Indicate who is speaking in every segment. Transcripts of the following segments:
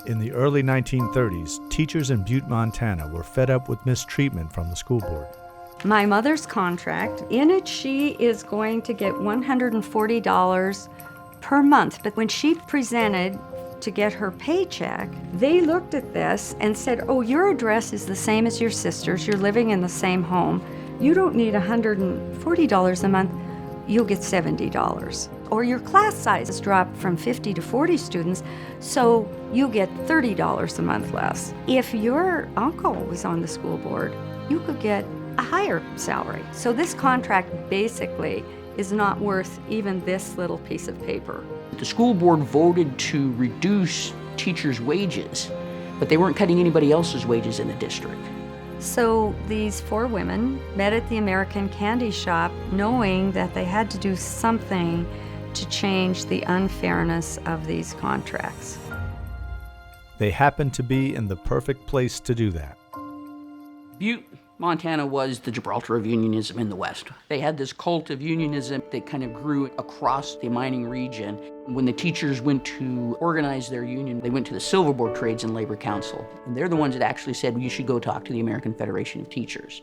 Speaker 1: In the early 1930s, teachers in Butte, Montana were fed up with mistreatment from the school board.
Speaker 2: My mother's contract, in it she is going to get $140 per month. But when she presented to get her paycheck, they looked at this and said, oh, your address is the same as your sister's. You're living in the same home. You don't need $140 a month. You'll get $70. Or your class size has dropped from 50 to 40 students, so you get $30 a month less. If your uncle was on the school board, you could get a higher salary. So this contract basically is not worth even this little piece of paper.
Speaker 3: The school board voted to reduce teachers' wages, but they weren't cutting anybody else's wages in the district.
Speaker 2: So these four women met at the American Candy Shop knowing that they had to do something to change the unfairness of these contracts.
Speaker 1: They happened to be in the perfect place to do that.
Speaker 3: Butte, Montana was the Gibraltar of unionism in the West. They had this cult of unionism that kind of grew across the mining region. When the teachers went to organize their union, they went to the Silverboard Trades and Labor Council. And they're the ones that actually said, well, you should go talk to the American Federation of Teachers.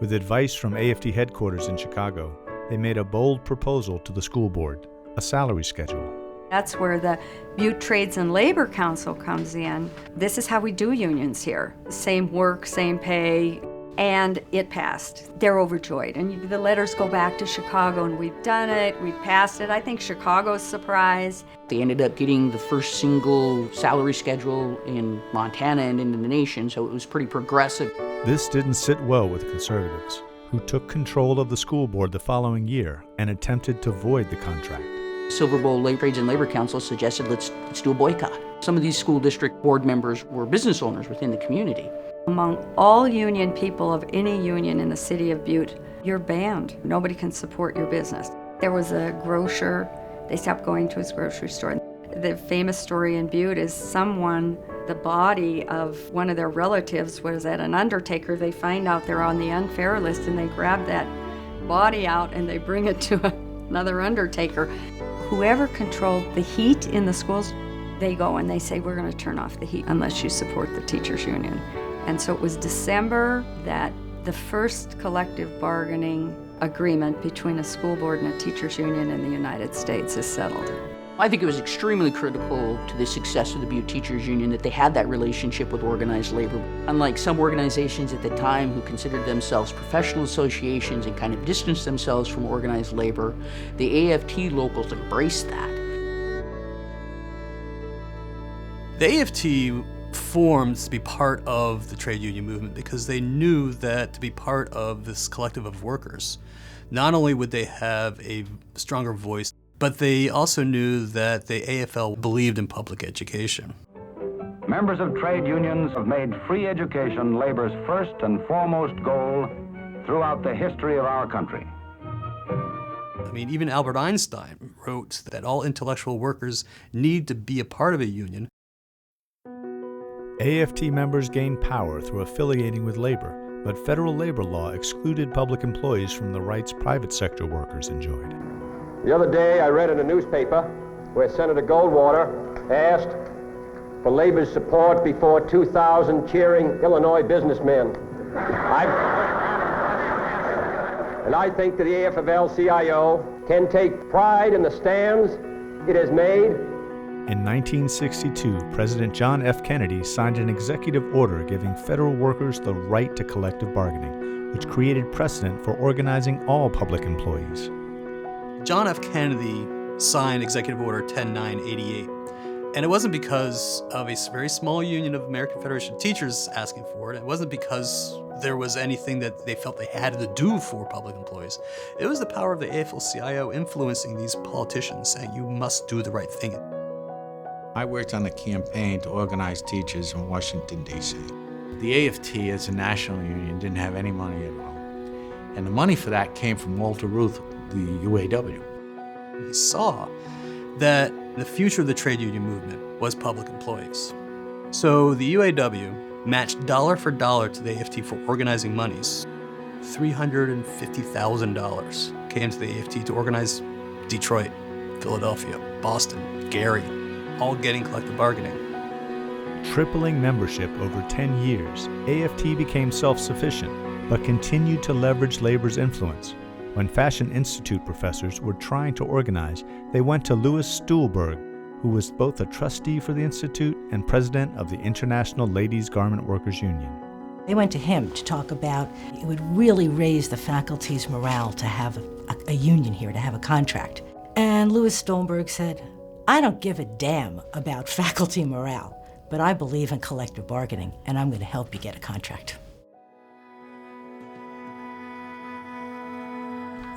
Speaker 1: With advice from AFT headquarters in Chicago, they made a bold proposal to the school board, a salary schedule.
Speaker 2: That's where the Butte Trades and Labor Council comes in. This is how we do unions here. Same work, same pay. And it passed. They're overjoyed. And the letters go back to Chicago, and we've done it, we've passed it. I think Chicago's surprised.
Speaker 3: They ended up getting the first single salary schedule in Montana and in the nation, so it was pretty progressive.
Speaker 1: This didn't sit well with conservatives, who took control of the school board the following year and attempted to void the contract.
Speaker 3: Silver Bowl Trades and Labor Council suggested let's do a boycott. Some of these school district board members were business owners within the community.
Speaker 2: Among all union people of any union in the city of Butte, you're banned. Nobody can support your business. There was a grocer, they stopped going to his grocery store. The famous story in Butte is the body of one of their relatives was at an undertaker. They find out they're on the unfair list and they grab that body out and they bring it to another undertaker. Whoever controlled the heat in the schools, they go and they say, we're going to turn off the heat unless you support the teachers union. And so it was December that the first collective bargaining agreement between a school board and a teachers union in the United States is settled.
Speaker 3: I think it was extremely critical to the success of the Butte Teachers Union that they had that relationship with organized labor. Unlike some organizations at the time who considered themselves professional associations and kind of distanced themselves from organized labor, the AFT locals embraced that.
Speaker 4: The AFT formed to be part of the trade union movement because they knew that to be part of this collective of workers, not only would they have a stronger voice, but they also knew that the AFL believed in public education.
Speaker 5: Members of trade unions have made free education labor's first and foremost goal throughout the history of our country.
Speaker 4: I mean, even Albert Einstein wrote that all intellectual workers need to be a part of a union.
Speaker 1: AFT members gained power through affiliating with labor, but federal labor law excluded public employees from the rights private sector workers enjoyed.
Speaker 6: The other day I read in a newspaper where Senator Goldwater asked for labor's support before 2,000 cheering Illinois businessmen. And I think that the AFL-CIO can take pride in the stands it has made.
Speaker 1: In 1962, President John F. Kennedy signed an executive order giving federal workers the right to collective bargaining, which created precedent for organizing all public employees.
Speaker 4: John F. Kennedy signed Executive Order 10988, and it wasn't because of a very small union of American Federation of Teachers asking for it. It wasn't because there was anything that they felt they had to do for public employees. It was the power of the AFL-CIO influencing these politicians, saying you must do the right thing.
Speaker 7: I worked on a campaign to organize teachers in Washington, D.C. The AFT, as a national union, didn't have any money at all. And the money for that came from Walter Ruth, the UAW.
Speaker 4: He saw that the future of the trade union movement was public employees. So the UAW matched dollar for dollar to the AFT for organizing monies. $350,000 came to the AFT to organize Detroit, Philadelphia, Boston, Gary, all getting collective bargaining.
Speaker 1: Tripling membership over 10 years, AFT became self-sufficient, but continued to leverage labor's influence. When Fashion Institute professors were trying to organize, they went to Louis Stuhlberg, who was both a trustee for the Institute and president of the International Ladies Garment Workers Union.
Speaker 8: They went to him to talk about it would really raise the faculty's morale to have a union here, to have a contract. And Louis Stuhlberg said, I don't give a damn about faculty morale, but I believe in collective bargaining, and I'm going to help you get a contract.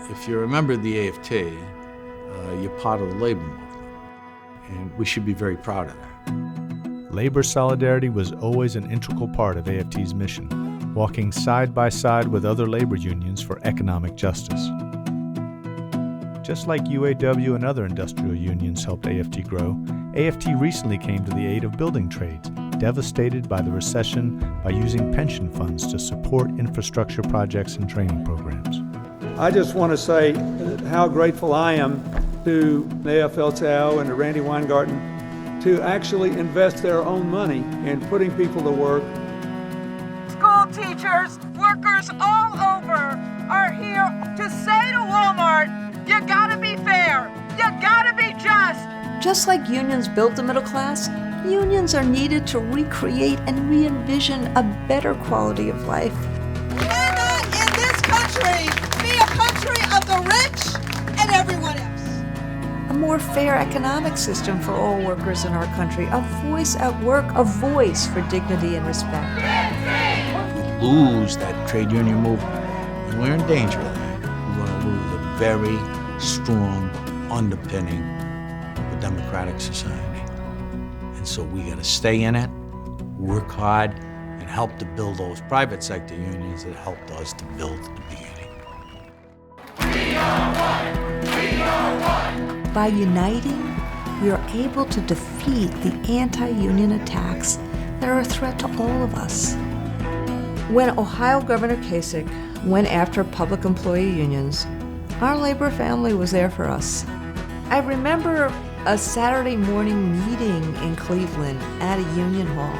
Speaker 7: If you're a member of the AFT, you're part of the labor movement, and we should be very proud of that.
Speaker 1: Labor solidarity was always an integral part of AFT's mission, walking side by side with other labor unions for economic justice. Just like UAW and other industrial unions helped AFT grow, AFT recently came to the aid of building trades, devastated by the recession, by using pension funds to support infrastructure projects and training programs.
Speaker 9: I just want to say how grateful I am to the AFL-CIO and to Randy Weingarten to actually invest their own money in putting people to work.
Speaker 10: School teachers, workers all over are here to say to Walmart, you gotta be fair, you gotta be just.
Speaker 2: Just like unions built the middle class, unions are needed to recreate and re-envision a better quality of life.
Speaker 10: Cannot in this country be a country of the rich and everyone else.
Speaker 2: A more fair economic system for all workers in our country, a voice at work, a voice for dignity and respect.
Speaker 7: We lose that trade union movement, and we're in danger of that. We're going to lose a very strong underpinning of a democratic society. And so we got to stay in it, work hard, and help to build those private sector unions that helped us to build the beginning.
Speaker 10: We are one! We are one!
Speaker 2: By uniting, we are able to defeat the anti-union attacks that are a threat to all of us. When Ohio Governor Kasich went after public employee unions, our labor family was there for us. I remember a Saturday morning meeting in Cleveland at a union hall.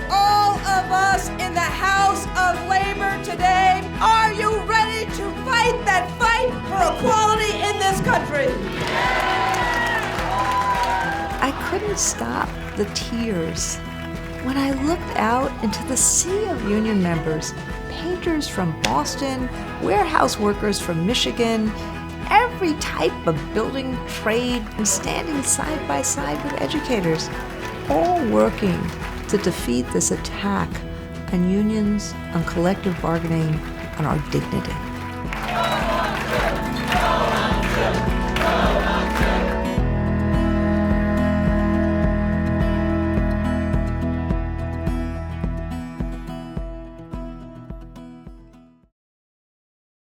Speaker 10: All of us in the House of Labor today, are you ready to fight that fight for equality in this country?
Speaker 2: I couldn't stop the tears when I looked out into the sea of union members, painters from Boston, warehouse workers from Michigan, every type of building trade, and standing side by side with educators, all working to defeat this attack on unions, on collective bargaining, on our dignity.